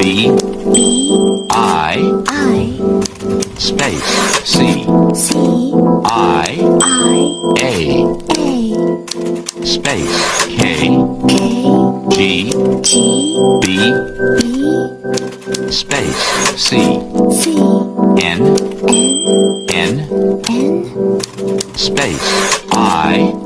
B, B, I, I, space, C, C, I, A, A, space, K, K, G, G, B, B, space, C, C, N, N, N, N, space, I,